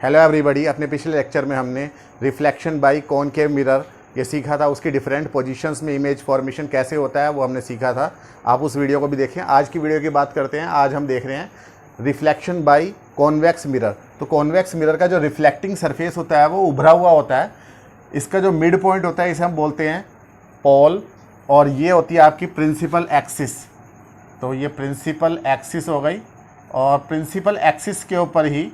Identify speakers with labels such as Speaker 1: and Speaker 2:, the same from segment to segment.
Speaker 1: Hello everybody. अपने पिछले lecture में हमने रिफ्लेक्शन बाय कॉनकेव मिरर ये सीखा था। उसकी डिफरेंट पोजीशंस में इमेज फॉर्मेशन कैसे होता है वो हमने सीखा था। आप उस वीडियो को भी देखें। आज की वीडियो की बात करते हैं। आज हम देख रहे हैं रिफ्लेक्शन बाय कॉन्वेक्स मिरर। तो कॉन्वेक्स मिरर का जो रिफ्लेक्टिंग सरफेस होता है वो उभरा हुआ होता है। इसका जो मिड पॉइंट होता है इसे हम बोलते हैं पोल, और ये होती है आपकी प्रिंसिपल एक्सिस। तो ये प्रिंसिपल एक्सिस हो गई, और प्रिंसिपल एक्सिस के ऊपर ही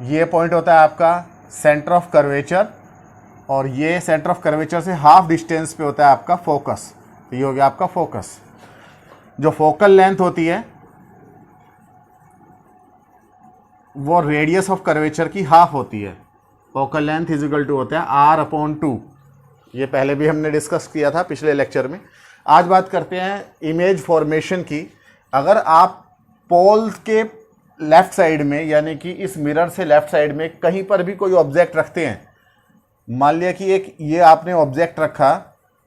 Speaker 1: ये पॉइंट होता है आपका सेंटर ऑफ कर्वेचर, और ये सेंटर ऑफ कर्वेचर से हाफ डिस्टेंस पे होता है आपका फोकस। तो ये हो गया आपका फोकस। जो फोकल लेंथ होती है वो रेडियस ऑफ कर्वेचर की हाफ होती है। Focal length is equal to होता है r/2। ये पहले भी हमने डिस्कस किया था पिछले लेक्चर में। आज बात करते हैं इमेज फॉर्मेशन की। अगर आप पोल के लेफ़्ट साइड में, यानी कि इस मिरर से लेफ़्ट साइड में कहीं पर भी कोई ऑब्जेक्ट रखते हैं, मान लिया कि एक ये आपने ऑब्जेक्ट रखा,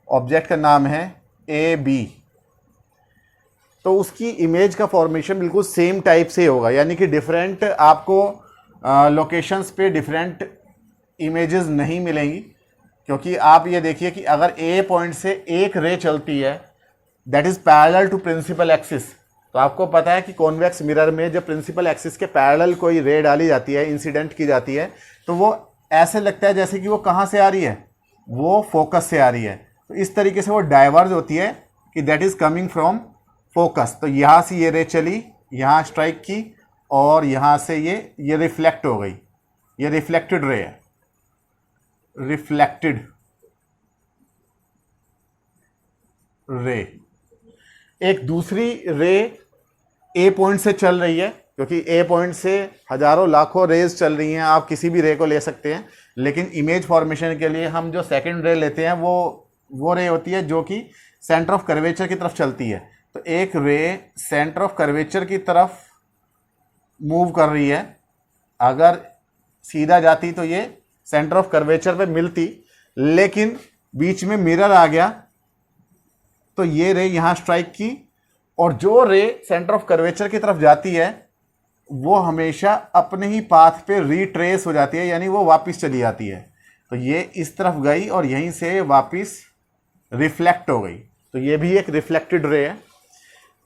Speaker 1: ऑब्जेक्ट का नाम है AB, तो उसकी इमेज का फॉर्मेशन बिल्कुल सेम टाइप से होगा। यानी कि डिफरेंट आपको लोकेशंस पे डिफरेंट इमेजेस नहीं मिलेंगी, क्योंकि आप ये देखिए कि अगर A पॉइंट से एक रे चलती है that is parallel to principal axis, तो आपको पता है कि कॉन्वेक्स मिरर में जब प्रिंसिपल एक्सिस के पैरेलल कोई रे डाली जाती है, इंसिडेंट की जाती है, तो वो ऐसे लगता है जैसे कि वो कहाँ से आ रही है, वो फोकस से आ रही है। तो इस तरीके से वो डाइवर्ज होती है कि that is coming from focus. तो यहाँ से ये रे चली, यहाँ स्ट्राइक की, और यहाँ से ये रिफ्लेक्ट हो गई। ये रिफ्लेक्टेड रे है, रिफ्लेक्टेड रे। एक दूसरी रे A पॉइंट से चल रही है, क्योंकि A पॉइंट से हजारों लाखों रेज चल रही हैं। आप किसी भी रे को ले सकते हैं, लेकिन इमेज फॉर्मेशन के लिए हम जो सेकंड रे लेते हैं वो रे होती है जो कि सेंटर ऑफ कर्वेचर की तरफ चलती है। तो एक रे सेंटर ऑफ कर्वेचर की तरफ मूव कर रही है। अगर सीधा जाती तो ये सेंटर ऑफ कर्वेचर पे मिलती, लेकिन बीच में मिरर आ गया तो ये रे यहाँ स्ट्राइक की, और जो रे सेंटर ऑफ कर्वेचर की तरफ जाती है वो हमेशा अपने ही पाथ पे रिट्रेस हो जाती है, यानी वो वापस चली जाती है। तो ये इस तरफ गई और यहीं से वापस रिफ्लेक्ट हो गई। तो ये भी एक रिफ्लेक्टेड रे है।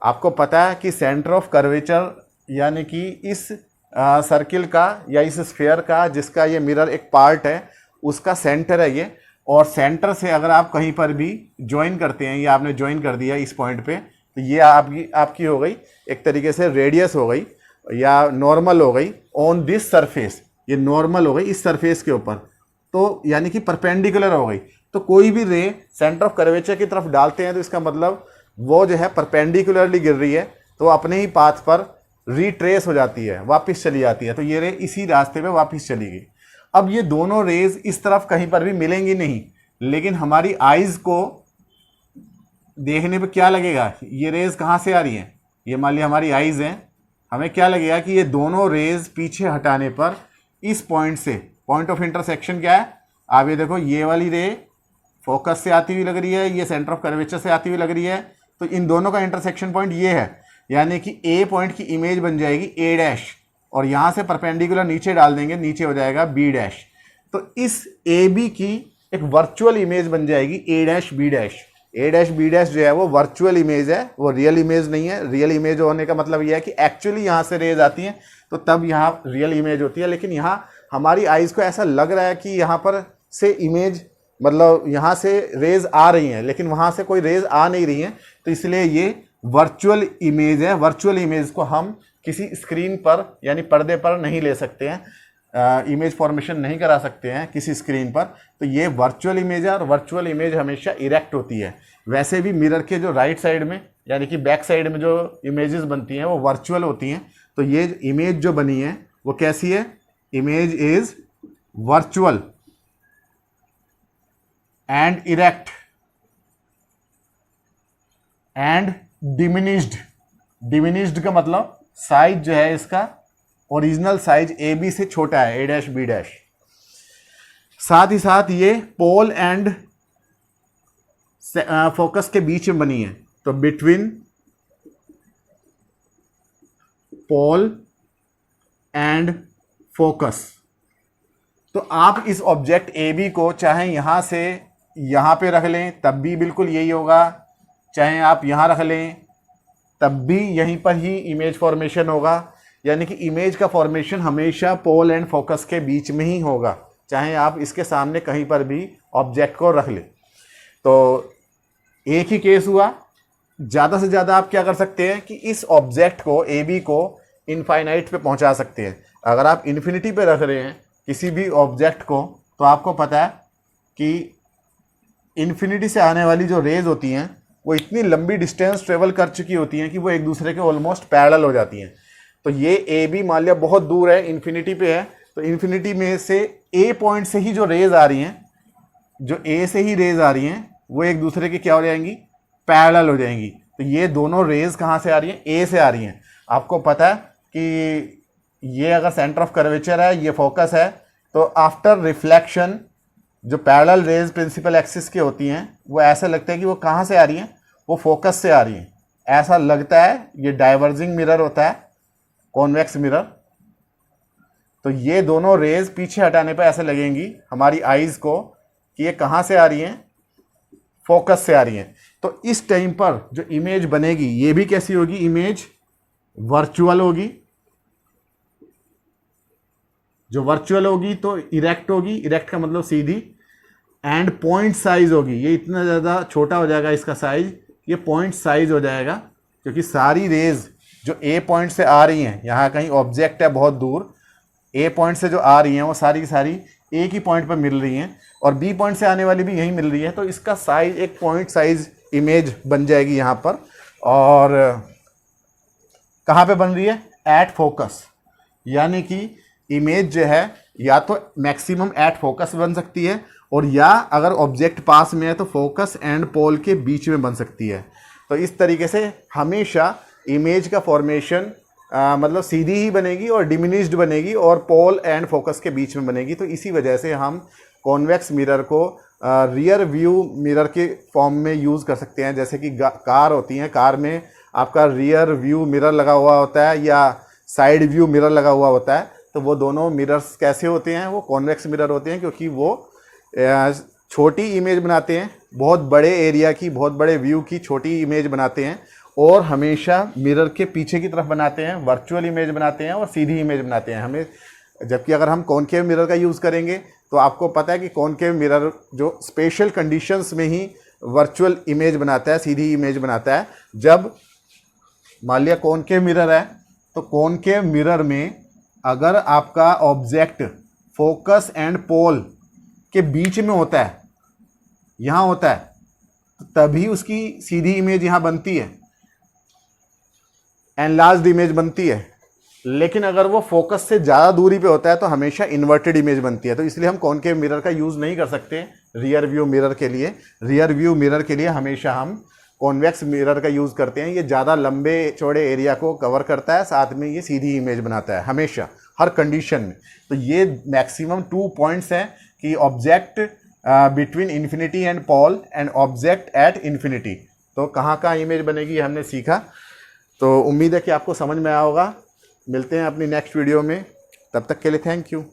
Speaker 1: आपको पता है कि सेंटर ऑफ कर्वेचर, यानी कि इस सर्किल का या इस स्फीयर का जिसका ये मिरर एक पार्ट है, उसका सेंटर है ये। और सेंटर से अगर आप कहीं पर भी ज्वाइन करते हैं, या आपने ज्वाइन कर दिया इस पॉइंट पे, तो ये आपकी हो गई एक तरीके से रेडियस हो गई या नॉर्मल हो गई ऑन दिस सरफेस। ये नॉर्मल हो गई इस सरफेस के ऊपर, तो यानी कि परपेंडिकुलर हो गई। तो कोई भी रे सेंटर ऑफ कर्वेचर की तरफ डालते हैं तो इसका मतलब वो जो है परपेंडिकुलरली गिर रही है, तो अपने ही पाथ पर रिट्रेस हो जाती है, वापस चली जाती है। तो ये रे इसी रास्ते पे वापस चली गई। अब ये दोनों रेज इस तरफ कहीं पर भी मिलेंगी नहीं, लेकिन हमारी आइज को देखने पे क्या लगेगा, ये रेज कहाँ से आ रही हैं। ये मान लिया हमारी आइज हैं, हमें क्या लगेगा कि ये दोनों रेज पीछे हटाने पर इस पॉइंट से, पॉइंट ऑफ इंटरसेक्शन क्या है, आप ये देखो, ये वाली रे फोकस से आती हुई लग रही है, ये सेंटर ऑफ कर्वेचर से आती हुई लग रही है। तो इन दोनों का इंटरसेक्शन पॉइंट ये है, यानी कि A पॉइंट की इमेज बन जाएगी A', और यहाँ से परपेंडिकुलर नीचे डाल देंगे, नीचे हो जाएगा B'। तो इस AB की एक वर्चुअल इमेज बन जाएगी A', B'। जो है वो वर्चुअल इमेज है, वो रियल इमेज नहीं है। रियल इमेज होने का मतलब यह है कि एक्चुअली यहाँ से रेज आती हैं, तो तब यहाँ रियल इमेज होती है। लेकिन यहाँ हमारी आइज़ को ऐसा लग रहा है कि यहाँ पर से इमेज, मतलब यहाँ से रेज आ रही हैं, लेकिन वहाँ से कोई रेज आ नहीं रही हैं, तो इसलिए ये वर्चुअल इमेज है। वर्चुअल इमेज को हम किसी स्क्रीन पर यानी पर्दे पर नहीं ले सकते हैं, इमेज फॉर्मेशन नहीं करा सकते हैं किसी स्क्रीन पर। तो ये वर्चुअल इमेज है, और वर्चुअल इमेज हमेशा इरेक्ट होती है। वैसे भी मिरर के जो राइट साइड में, यानी कि बैक साइड में जो इमेजेस बनती हैं वो वर्चुअल होती हैं। तो ये इमेज जो बनी है वो कैसी है, image is virtual and erect and diminished. Diminished का मतलब साइज जो है इसका ओरिजिनल साइज AB से छोटा है, A', B'। साथ ही साथ ये पोल एंड फोकस के बीच में बनी है। तो बिटवीन पोल एंड फोकस। तो आप इस ऑब्जेक्ट ए बी को चाहे यहाँ से यहाँ पे रख लें तब भी बिल्कुल यही होगा, चाहे आप यहाँ रख लें तब भी यहीं पर ही इमेज फॉर्मेशन होगा। यानी कि इमेज का फॉर्मेशन हमेशा पोल एंड फोकस के बीच में ही होगा, चाहे आप इसके सामने कहीं पर भी ऑब्जेक्ट को रख लें। तो एक ही केस हुआ। ज़्यादा से ज़्यादा आप क्या कर सकते हैं कि इस ऑब्जेक्ट को ए बी को इनफाइनाइट पे पहुंचा सकते हैं। अगर आप इन्फिनिटी पे रख रहे हैं किसी भी ऑब्जेक्ट को, तो आपको पता है कि इन्फिनिटी से आने वाली जो रेज होती हैं वो इतनी लंबी डिस्टेंस ट्रेवल कर चुकी होती हैं कि वो एक दूसरे के ऑलमोस्ट पैरेलल हो जाती हैं। तो ये ए बी मान लिया बहुत दूर है, इन्फिनिटी पे है, तो इन्फिनिटी में से ए पॉइंट से ही जो रेज आ रही हैं, जो ए से ही रेज आ रही हैं, वो एक दूसरे की क्या हो जाएंगी, पैरेलल हो जाएंगी। तो ये दोनों रेज कहाँ से आ रही हैं, ए से आ रही हैं। आपको पता है कि ये अगर सेंटर ऑफ कर्वेचर है, ये फोकस है, तो आफ्टर रिफ्लेक्शन जो पैरेलल रेज प्रिंसिपल एक्सिस की होती हैं वो ऐसा लगता है कि वो कहाँ से आ रही हैं, वो फोकस से आ रही हैं, ऐसा लगता है। ये डाइवर्जिंग मिरर होता है, कॉन्वेक्स मिरर। तो ये दोनों रेज पीछे हटाने पर ऐसे लगेंगी हमारी आईज को कि ये कहाँ से आ रही हैं, फोकस से आ रही हैं। तो इस टाइम पर जो इमेज बनेगी ये भी कैसी होगी, इमेज वर्चुअल होगी। जो वर्चुअल होगी तो इरेक्ट होगी, इरेक्ट का मतलब सीधी, एंड पॉइंट साइज होगी। ये इतना ज़्यादा छोटा हो जाएगा इसका साइज, ये पॉइंट साइज हो जाएगा, क्योंकि सारी रेज जो ए पॉइंट से आ रही हैं, यहाँ कहीं ऑब्जेक्ट है बहुत दूर, ए पॉइंट से जो आ रही हैं वो सारी की सारी एक ही पॉइंट पर मिल रही हैं, और बी पॉइंट से आने वाली भी यहीं मिल रही है। तो इसका साइज एक पॉइंट साइज इमेज बन जाएगी यहाँ पर। और कहाँ पे बन रही है, एट फोकस। यानी कि इमेज जो है या तो मैक्सिमम एट फोकस बन सकती है, और या अगर ऑब्जेक्ट पास में है तो फोकस एंड पोल के बीच में बन सकती है। तो इस तरीके से हमेशा इमेज का फॉर्मेशन मतलब सीधी ही बनेगी और डिमिनिश्ड बनेगी, और पोल एंड फोकस के बीच में बनेगी। तो इसी वजह से हम कॉन्वेक्स मिरर को रियर व्यू मिरर के फॉर्म में यूज़ कर सकते हैं। जैसे कि कार होती हैं, कार में आपका रियर व्यू मिरर लगा हुआ होता है या साइड व्यू मिरर लगा हुआ होता है। तो वो दोनों मिरर्स कैसे होते हैं, वो कॉन्वेक्स मिरर होते हैं, क्योंकि वो छोटी इमेज बनाते हैं, बहुत बड़े एरिया की, बहुत बड़े व्यू की छोटी इमेज बनाते हैं, और हमेशा मिरर के पीछे की तरफ बनाते हैं, वर्चुअल इमेज बनाते हैं और सीधी इमेज बनाते हैं हमें। जबकि अगर हम कॉनकेव मिरर का यूज़ करेंगे तो आपको पता है कि कॉनकेव मिरर जो स्पेशल कंडीशंस में ही वर्चुअल इमेज बनाता है, सीधी इमेज बनाता है। जब मान लिया कॉनकेव मिरर है, तो कॉनकेव मिरर में अगर आपका ऑब्जेक्ट फोकस एंड पोल के बीच में होता है, यहाँ होता है, तो तभी उसकी सीधी इमेज यहाँ बनती है, एनलार्ज्ड इमेज बनती है। लेकिन अगर वो फोकस से ज़्यादा दूरी पे होता है तो हमेशा इन्वर्टेड इमेज बनती है। तो इसलिए हम कॉनकेव मिरर का यूज़ नहीं कर सकते रियर व्यू मिरर के लिए। रियर व्यू मिरर के लिए हमेशा हम कॉन्वेक्स मिरर का यूज़ करते हैं। ये ज़्यादा लंबे चौड़े एरिया को कवर करता है, साथ में ये सीधी इमेज बनाता है हमेशा, हर कंडीशन में। तो ये मैक्सिमम 2 पॉइंट्स हैं कि object between infinity and pole and object at infinity. तो कहाँ कहाँ इमेज बनेगी ये हमने सीखा। तो उम्मीद है कि आपको समझ में आया होगा। मिलते हैं अपनी नेक्स्ट वीडियो में, तब तक के लिए थैंक यू।